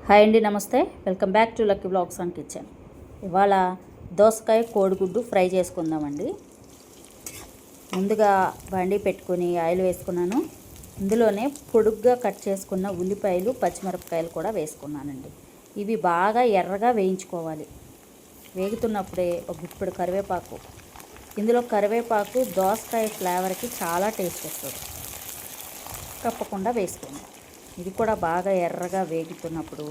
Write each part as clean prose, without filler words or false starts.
Hi అండి, నమస్తే. Welcome back to lucky blogs and kitchen. ఇవాళ దోసకాయ కోడిగుడ్డు ఫ్రై చేసుకుందామండి. ముందుగా బండి పెట్టుకొని ఆయిల్ వేసుకున్నాను. ఇందులోనే పొడుగ్గా కట్ చేసుకున్న ఉల్లిపాయలు, పచ్చిమిరపకాయలు కూడా వేసుకున్నానండి. ఇవి బాగా ఎర్రగా వేయించుకోవాలి. వేగుతున్నప్పుడే ఒక గుప్పెడు కరివేపాకు. ఇందులో కరివేపాకు దోసకాయ ఫ్లేవర్కి చాలా టేస్ట్ వస్తుంది. తప్పకుండా వేసుకోండి. ఇది కూడా బాగా ఎర్రగా వేగుతున్నప్పుడు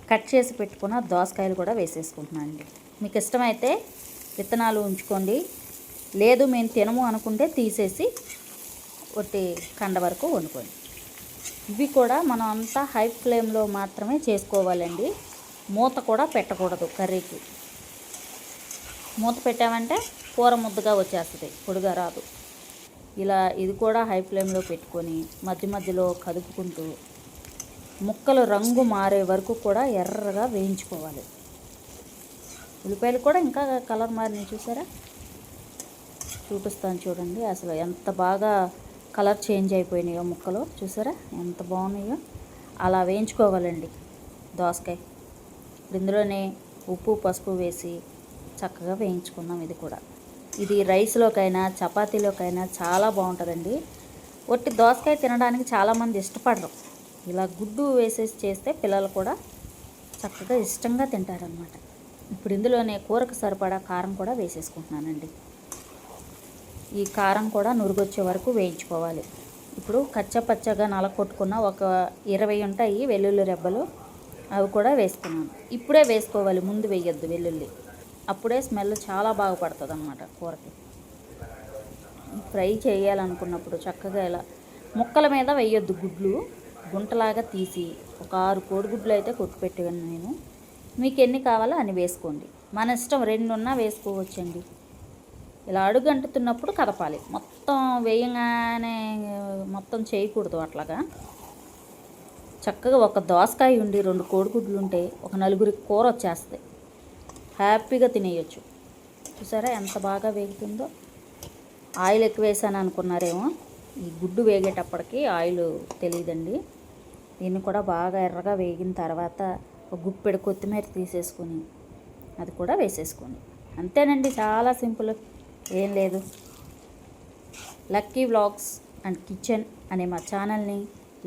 కట్ చేసి పెట్టుకున్న దోసకాయలు కూడా వేసేసుకుంటున్నాను అండి. మీకు ఇష్టమైతే విత్తనాలు ఉంచుకోండి, లేదు మేము తినము అనుకుంటే తీసేసి ఒట్టి కండ వరకు వండుకోండి. ఇవి కూడా మనం అంతా హై ఫ్లేమ్లో మాత్రమే చేసుకోవాలండి. మూత కూడా పెట్టకూడదు. కర్రీకి మూత పెట్టామంటే కూర ముద్దగా వచ్చేస్తుంది, పొడిగా రాదు. ఇలా ఇది కూడా హై ఫ్లేమ్లో పెట్టుకొని మధ్య మధ్యలో కదుపుకుంటూ ముక్కలు రంగు మారే వరకు కూడా ఎర్రగా వేయించుకోవాలి. ఉల్లిపాయలు కూడా ఇంకా కలర్ మారినాయి, చూసారా? చూపిస్తాను చూడండి. అసలు ఎంత బాగా కలర్ చేంజ్ అయిపోయినాయో ముక్కలు, చూసారా ఎంత బాగున్నాయో. అలా వేయించుకోవాలండి దోసకాయ. ఇందులోనే ఉప్పు, పసుపు వేసి చక్కగా వేయించుకుందాం. ఇది రైస్లోకైనా చపాతీలోకైనా చాలా బాగుంటుందండి. ఒట్టి దోసకాయ తినడానికి చాలామంది ఇష్టపడరు. ఇలా గుడ్డు వేసేసి చేస్తే పిల్లలు కూడా చక్కగా ఇష్టంగా తింటారనమాట. ఇప్పుడు ఇందులోనే కూరకు సరిపడా కారం కూడా వేసేసుకుంటున్నానండి. ఈ కారం కూడా నురుగొచ్చే వరకు వేయించుకోవాలి. ఇప్పుడు కచ్చపచ్చగా నలకొట్టుకున్న ఒక 20 ఉంటాయి వెల్లుల్లి రెబ్బలు, అవి కూడా వేసుకున్నాను. ఇప్పుడే వేసుకోవాలి, ముందు వేయొద్దు వెల్లుల్లి. అప్పుడే స్మెల్ చాలా బాగా పడుతుంది అన్నమాట కూరకి. ఫ్రై చేయాలనుకున్నప్పుడు చక్కగా ఇలా ముక్కల మీద వేయొద్దు, గుడ్లు గుంటలాగా తీసి ఒక 6 కోడిగుడ్లు అయితే కొట్టుపెట్టాను నేను. మీకు ఎన్ని కావాలో అని వేసుకోండి, మన ఇష్టం. 2 ఉన్నా వేసుకోవచ్చండి. ఇలా అడుగంటుతున్నప్పుడు కదపాలి. మొత్తం వేయగానే మొత్తం చేయకూడదు అట్లాగా. చక్కగా ఒక దోసకాయ ఉండి 2 కోడిగుడ్లు ఉంటే ఒక 4గురికి కూర వచ్చేస్తుంది. హ్యాపీగా తినేయచ్చు. చూసారా ఎంత బాగా వేగుతుందో. ఆయిల్ ఎక్కువ వేసాను అనుకున్నారేమో, ఈ గుడ్డు వేగేటప్పటికి ఆయిల్ తెలియదండి. దీన్ని కూడా బాగా ఎర్రగా వేగిన తర్వాత ఒక గుప్పెడు కొత్తిమీర తీసేసుకొని అది కూడా వేసేసుకోండి. అంతేనండి, చాలా సింపుల్, ఏం లేదు. లక్కీ వ్లాగ్స్ అండ్ కిచెన్ అనే మా ఛానల్ని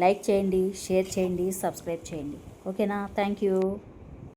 లైక్ చేయండి, షేర్ చేయండి, సబ్స్క్రైబ్ చేయండి. ఓకేనా? Thank you.